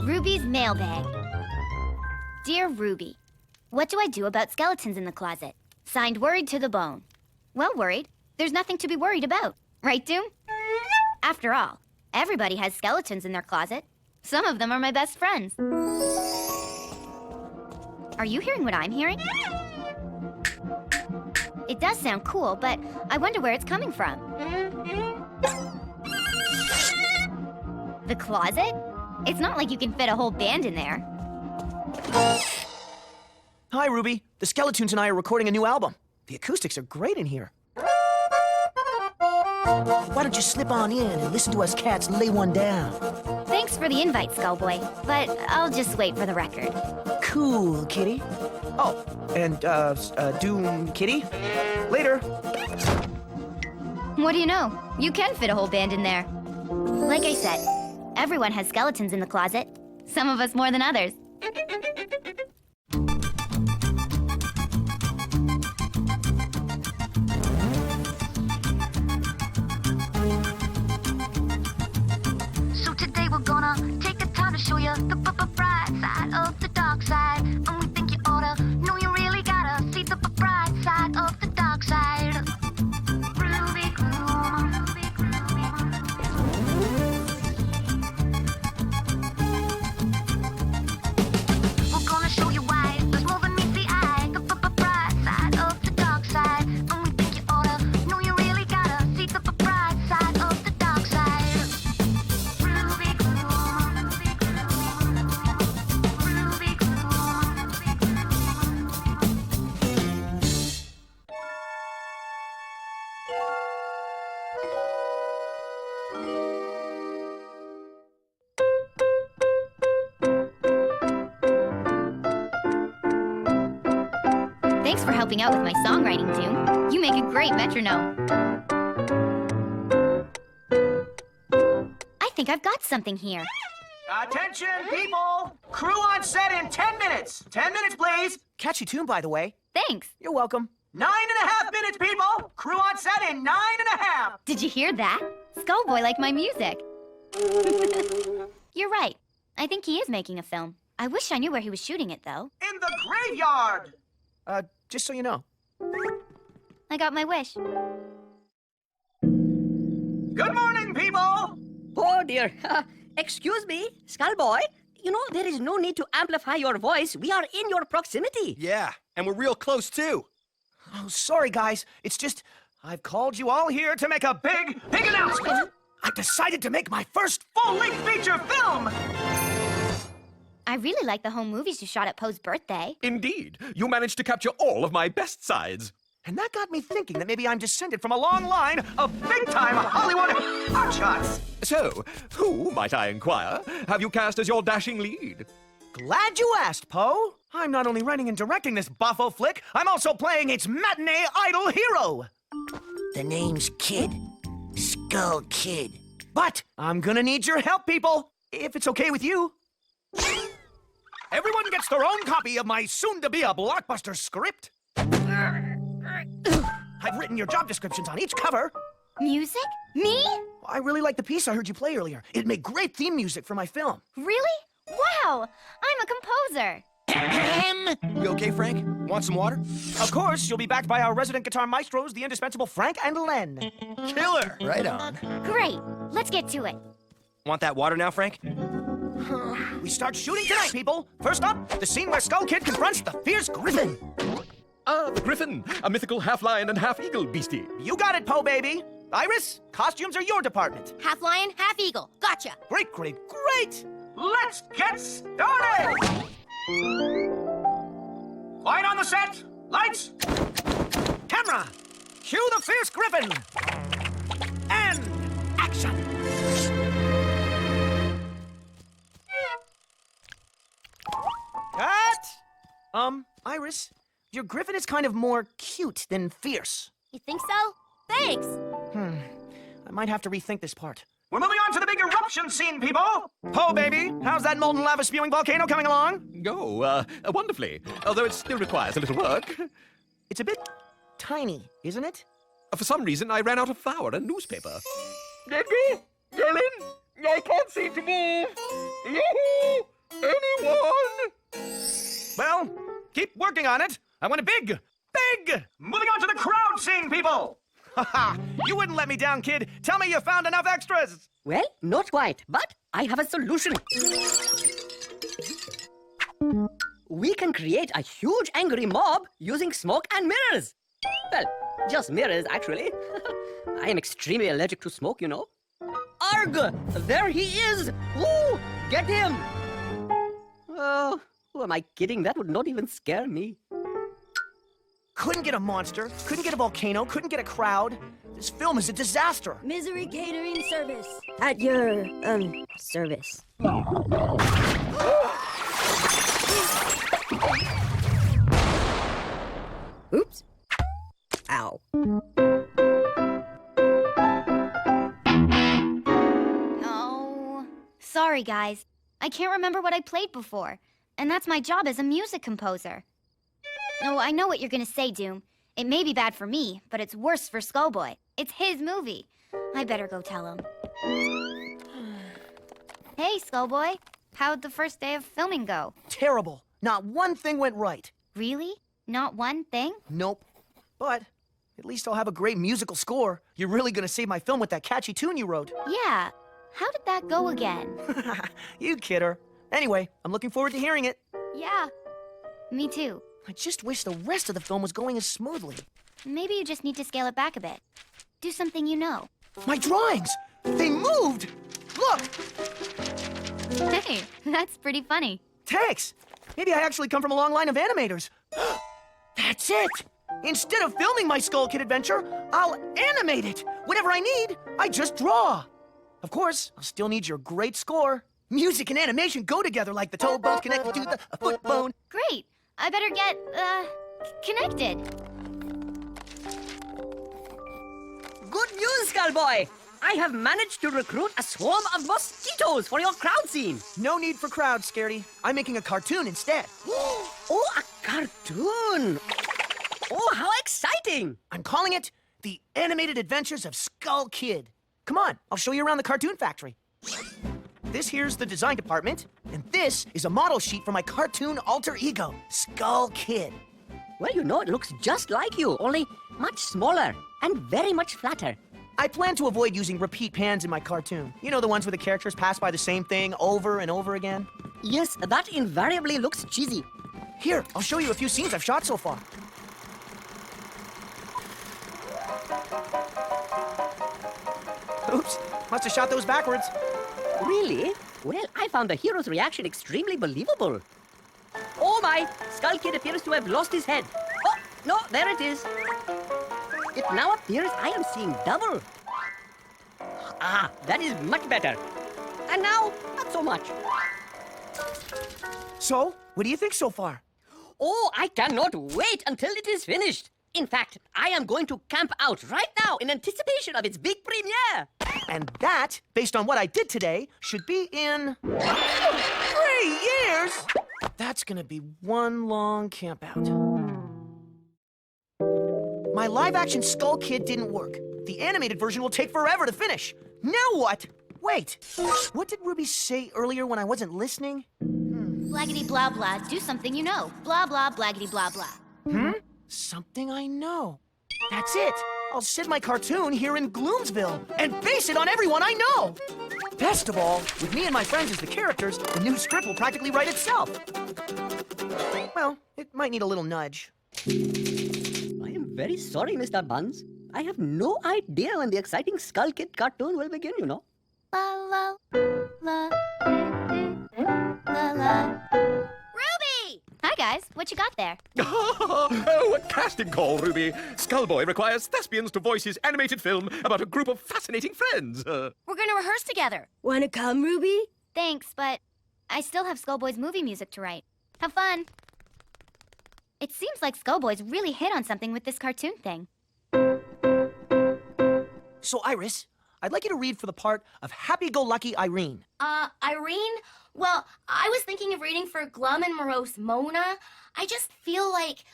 Ruby's mailbag. Dear Ruby, what do I do about skeletons in the closet? Signed, Worried to the Bone. Well, worried. There's nothing to be worried about. Right, Toon? After all, everybody has skeletons in their closet. Some of them are my best friends. Are you hearing what I'm hearing? It does sound cool, but I wonder where it's coming from. The closet? It's not like you can fit a whole band in there. Hi, Ruby. The Skeletoons and I are recording a new album. The acoustics are great in here. Why don't you slip on in and listen to us cats lay one down? Thanks for the invite, Skullboy, but I'll just wait for the record. Cool, kitty. Oh, and, Doom kitty. Later. What do you know? You can fit a whole band in there. Like I said, everyone has skeletons in the closet. Some of us more than others. So today we're gonna take the time to show you the bright side of the dark side. And we think you oughta know you really gotta see the bright side of the dark side. Ruby Gloom, Ruby Gloom. We're gonna show you why there's more than meets the eye. The bright side of the dark side. And we think you oughta know you really gotta see the bright side of the dark side. Ruby Gloom, Ruby Gloom, Ruby Gloom, Thanks for helping out with my songwriting, Toon. You make a great metronome. I think I've got something here. Attention, people! Crew on set in 10 minutes. 10 minutes, please. Catchy tune, by the way. Thanks. You're welcome. 9.5 minutes, people. Crew on set in 9.5. Did you hear that? Skullboy liked my music. You're right. I think he is making a film. I wish I knew where he was shooting it, though. In the graveyard. Just so you know. I got my wish. Good morning, people. Oh dear. Excuse me, Skullboy. You know, there is no need to amplify your voice. We are in your proximity. Yeah, and we're real close, too. Oh, sorry, guys. It's just, I've called you all here to make a big... Big announcement. I've decided to make my first... Full-length feature film. I really like the home movies you shot at Poe's birthday. Indeed, you managed to capture all of my best sides. And that got me thinking that maybe I'm descended from a long line of... A big-time Hollywood hotshots. So, who, might I inquire, have you cast as your dashing lead? Glad you asked, Poe. I'm not only writing and directing this boffo flick, I'm also playing its matinee idol hero. The name's Kid. Skull Kid. But I'm gonna need your help, people, if it's okay with you. Everyone gets their own copy of my soon-to-be-a-blockbuster script. I've written your job descriptions on each cover. Music? Me? I really like the piece I heard you play earlier. It made great theme music for my film. Really? Wow! I'm a composer. You okay, Frank? Want some water? Of course, you'll be backed by our resident guitar maestros, the indispensable Frank and Len. Killer! Right on. Great. Let's get to it. Want that water now, Frank? We start shooting tonight, people. First up, the scene where Skull Kid confronts the fierce griffin. The griffin, a mythical half-lion and half-eagle beastie. You got it, Poe, baby. Iris, costumes are your department. Half lion, half eagle. Gotcha. Great, great, great! Let's get started. Quiet on the set. Lights. Camera, cue the fierce griffin. And action. Cut! Iris, your griffin is kind of more cute than fierce. You think so? Thanks. I might have to rethink this part. We're moving on to the big eruption scene, people. Poe, baby, how's that molten lava spewing volcano coming along? Oh, wonderfully. Although it still requires a little work. It's a bit tiny, isn't it? For some reason, I ran out of flour and newspaper. Debbie? Ellen? I can't seem to move. Yoo-hoo! working on it. I want it big. Big! Moving on to the crowd scene, people! Haha! You wouldn't let me down, kid. Tell me you found enough extras. Well, not quite, but I have a solution. We can create a huge angry mob using smoke and mirrors. Well, just mirrors, actually. I am extremely allergic to smoke, you know. Arg! There he is! Woo! Get him! Oh, who am I kidding? That would not even scare me. Couldn't get a monster, couldn't get a volcano, couldn't get a crowd. This film is a disaster. Misery Catering Service. At your, service. Oops. Ow. Oh, sorry, guys. I can't remember what I played before, and that's my job as a music composer. Oh, I know what you're gonna say, Doom. It may be bad for me, but it's worse for Skullboy. It's his movie. I better go tell him. Hey, Skullboy. How'd the first day of filming go? Terrible. Not one thing went right. Really? Not one thing? Nope. But at least I'll have a great musical score. You're really gonna save my film with that catchy tune you wrote. Yeah. How did that go again? You kidder. Anyway, I'm looking forward to hearing it. Yeah. Me too. I just wish the rest of the film was going as smoothly. Maybe you just need to scale it back a bit. Do something you know. My drawings! They moved! Look! Hey, that's pretty funny. Thanks! Maybe I actually come from a long line of animators. That's it! Instead of filming my Skull Kid adventure, I'll animate it! Whatever I need, I just draw! Of course, I'll still need your great score. Music and animation go together like the toe bones connected to the foot bone. Great. I better get, connected. Good news, Skullboy! I have managed to recruit a swarm of mosquitoes for your crowd scene. No need for crowds, Scaredy. I'm making a cartoon instead. Oh, a cartoon! Oh, how exciting! I'm calling it The Animated Adventures of Skull Kid. Come on, I'll show you around the cartoon factory. This here's the design department, and this is a model sheet for my cartoon alter ego, Skull Kid. Well, you know, it looks just like you, only much smaller and very much flatter. I plan to avoid using repeat pans in my cartoon. You know, the ones where the characters pass by the same thing over and over again? Yes, that invariably looks cheesy. Here, I'll show you a few scenes I've shot so far. Oops, must have shot those backwards. Really? Well, I found the hero's reaction extremely believable. Oh my! Skull Kid appears to have lost his head. Oh, no, there it is. It now appears I am seeing double. Ah, that is much better. And now, not so much. So, what do you think so far? Oh, I cannot wait until it is finished. In fact, I am going to camp out right now in anticipation of its big premiere. And that, based on what I did today, should be in 3 years! That's gonna be one long campout. My live-action Skull Kid didn't work. The animated version will take forever to finish. Now what? Wait, what did Ruby say earlier when I wasn't listening? Blaggity blah blah, do something you know. Blah blah, blaggity blah blah. Something I know. That's it. I'll sit my cartoon here in Gloomsville and base it on everyone I know. Best of all, with me and my friends as the characters, the new script will practically write itself. Well, it might need a little nudge. I am very sorry, Mr. Buns. I have no idea when the exciting Skull Kid cartoon will begin, you know. La la la la la. Ruby! Hi guys, what you got there? Oh, a casting call, Ruby. Skullboy requires thespians to voice his animated film about a group of fascinating friends. We're gonna rehearse together. Wanna come, Ruby? Thanks, but I still have Skullboy's movie music to write. Have fun. It seems like Skullboy's really hit on something with this cartoon thing. So, Iris, I'd like you to read for the part of Happy-Go-Lucky Irene. Irene? Well, I was thinking of reading for glum and morose Mona. I just feel like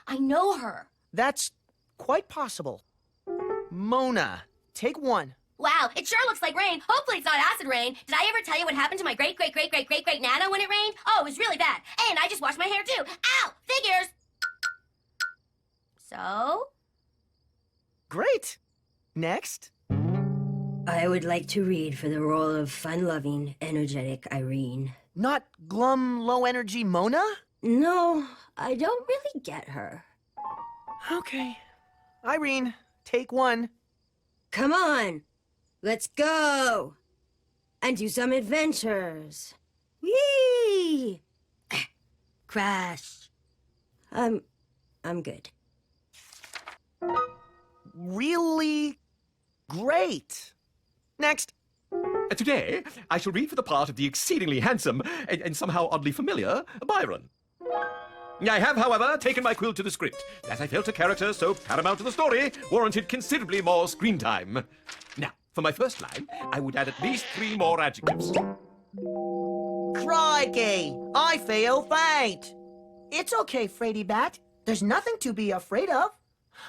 I know her. That's quite possible. Mona, take 1. Wow, it sure looks like rain. Hopefully it's not acid rain. Did I ever tell you what happened to my great Nana when it rained? Oh, it was really bad. And I just washed my hair too. Ow! Figures! So? Great. Next. I would like to read for the role of fun-loving, energetic Irene. Not glum, low-energy Mona? No, I don't really get her. Okay. Irene, take one. Come on, let's go and do some adventures. Whee! Crash. I'm good. Really great. Next. Today, I shall read for the part of the exceedingly handsome and somehow oddly familiar Byron. I have, however, taken my quill to the script, as I felt a character so paramount to the story warranted considerably more screen time. Now, for my first line, I would add at least 3 more adjectives. Crikey! I feel faint. It's okay, Fraidy Bat. There's nothing to be afraid of.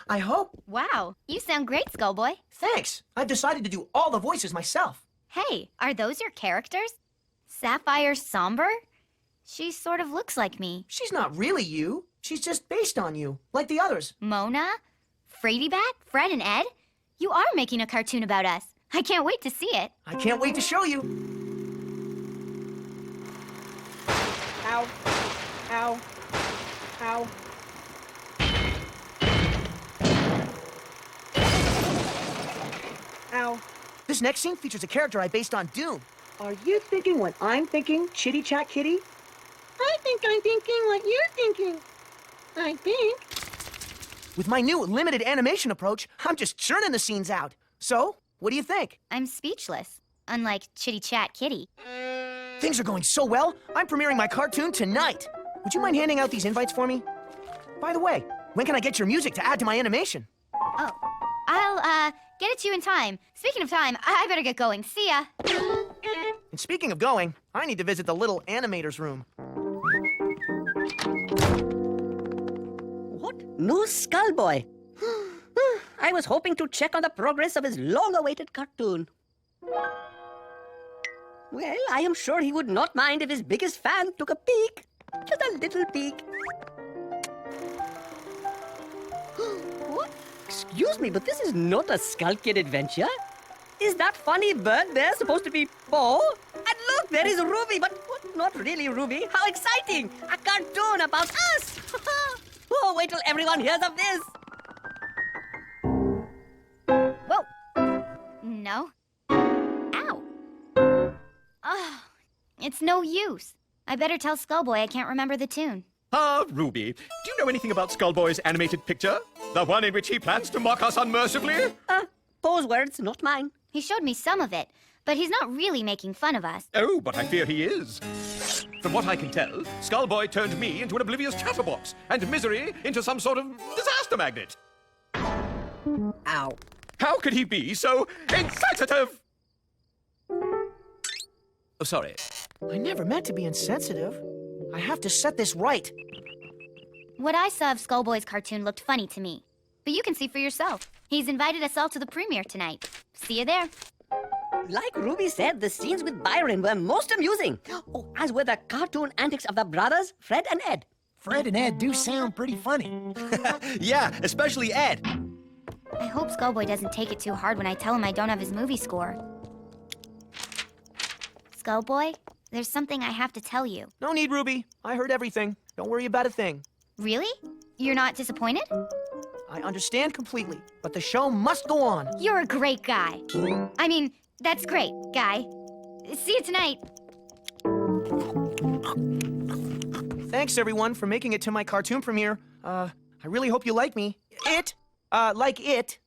I hope. Wow, you sound great, Skullboy. Thanks. I've decided to do all the voices myself. Hey, are those your characters? Sapphire Somber? She sort of looks like me. She's not really you. She's just based on you, like the others. Mona? Fraidy Bat? Fred and Ed? You are making a cartoon about us. I can't wait to see it. I can't wait to show you. Ow. Ow. Ow. Ow. This next scene features a character I based on Doom. Are you thinking what I'm thinking, Chitty Chat Kitty? I think I'm thinking what you're thinking. I think. With my new limited animation approach, I'm just churning the scenes out. So, what do you think? I'm speechless, unlike Chitty Chat Kitty. Things are going so well, I'm premiering my cartoon tonight. Would you mind handing out these invites for me? By the way, when can I get your music to add to my animation? Oh, I'll, get it to you in time. Speaking of time, I better get going. See ya. And speaking of going, I need to visit the little animator's room. What? No Skullboy? I was hoping to check on the progress of his long-awaited cartoon. Well, I am sure he would not mind if his biggest fan took a peek. Just a little peek. What? Excuse me, but this is not a Skull Kid adventure. Is that funny bird there supposed to be Paul? And look, there is Ruby, but not really Ruby. How exciting! A cartoon about us! Oh, wait till everyone hears of this. Whoa. No. Ow. Oh, it's no use. I better tell Skullboy I can't remember the tune. Ah, Ruby, do you know anything about Skullboy's animated picture? The one in which he plans to mock us unmercifully? Paul's words, not mine. He showed me some of it, but he's not really making fun of us. Oh, but I fear he is. From what I can tell, Skullboy turned me into an oblivious chatterbox, and Misery into some sort of disaster magnet. Ow. How could he be so insensitive? Oh, sorry. I never meant to be insensitive. I have to set this right. What I saw of Skullboy's cartoon looked funny to me. But you can see for yourself. He's invited us all to the premiere tonight. See you there. Like Ruby said, the scenes with Byron were most amusing. Oh, as were the cartoon antics of the brothers, Fred and Ed. Fred and Ed do sound pretty funny. Yeah, especially Ed. I hope Skullboy doesn't take it too hard when I tell him I don't have his movie score. Skullboy, there's something I have to tell you. No need, Ruby. I heard everything. Don't worry about a thing. Really? You're not disappointed? I understand completely, but the show must go on. You're a great guy. I mean, that's great, guy. See you tonight. Thanks, everyone, for making it to my cartoon premiere. I really hope you like me. Like it.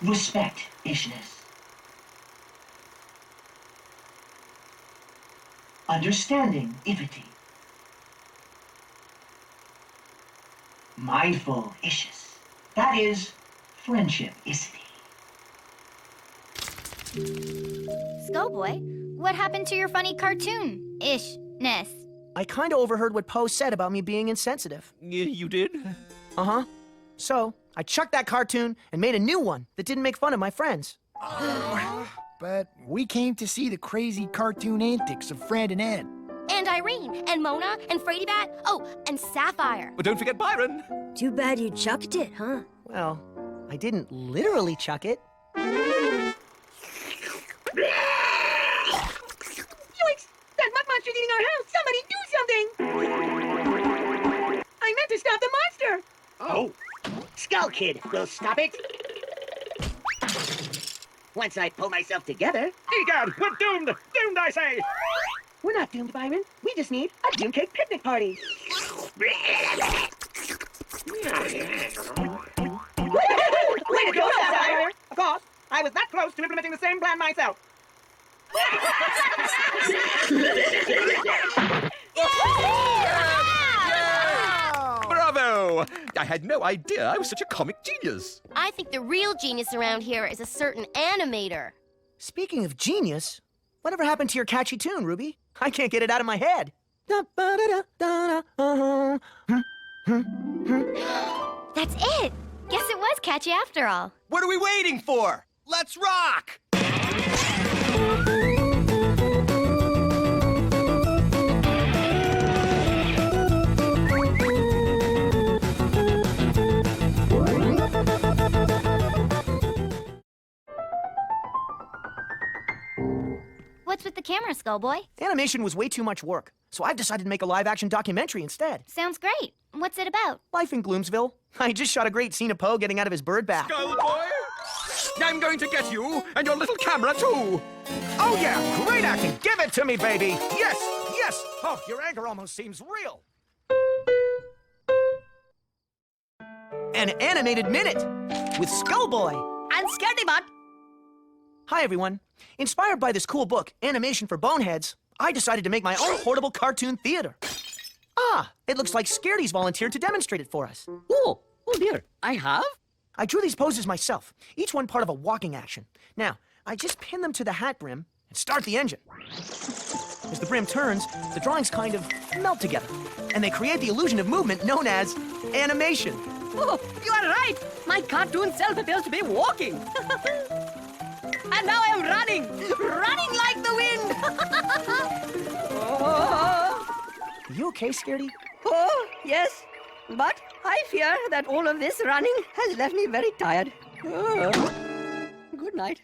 Respect, ishness. Understanding, ivity. Mindful, ishes. That is friendship, isity. Skullboy, what happened to your funny cartoon-ishness? I kinda overheard what Poe said about me being insensitive. You did? Uh-huh. So, I chucked that cartoon and made a new one that didn't make fun of my friends. But we came to see the crazy cartoon antics of Fred and Ed. And Irene, and Mona, and Frady Bat. Oh, and Sapphire. But don't forget Byron. Too bad you chucked it, huh? Well, I didn't literally chuck it. Yoinks! That mud monster's eating our house! Somebody do something! I meant to stop the monster! Oh, Skull Kid will stop it. Once I pull myself together. Egad, we're doomed! Doomed, I say! We're not doomed, Byron. We just need a Doom Cake picnic party. Way to go, Sapphire! Of course, I was that close to implementing the same plan myself. Bravo! I had no idea I was such a comic genius. I think the real genius around here is a certain animator. Speaking of genius, whatever happened to your catchy tune, Ruby? I can't get it out of my head. That's it! Guess it was catchy after all. What are we waiting for? Let's rock! What's with the camera, Skullboy? Animation was way too much work, so I've decided to make a live-action documentary instead. Sounds great. What's it about? Life in Gloomsville. I just shot a great scene of Poe getting out of his bird bath. Skullboy! I'm going to get you, and your little camera, too. Oh yeah, great acting. Give it to me, baby. Yes, yes. Oh, your anger almost seems real. An animated minute with Skullboy. And Scaredy-Bot. Hi, everyone. Inspired by this cool book, Animation for Boneheads, I decided to make my own portable cartoon theater. Ah, it looks like Scaredy's volunteered to demonstrate it for us. Oh dear, I have? I drew these poses myself, each one part of a walking action. Now, I just pin them to the hat brim and start the engine. As the brim turns, the drawings kind of melt together, and they create the illusion of movement known as animation. Oh, you are right. My cartoon self appears to be walking. And now I am running like the wind. Are you okay, Scaredy? Oh, yes. But I fear that all of this running has left me very tired. Good night.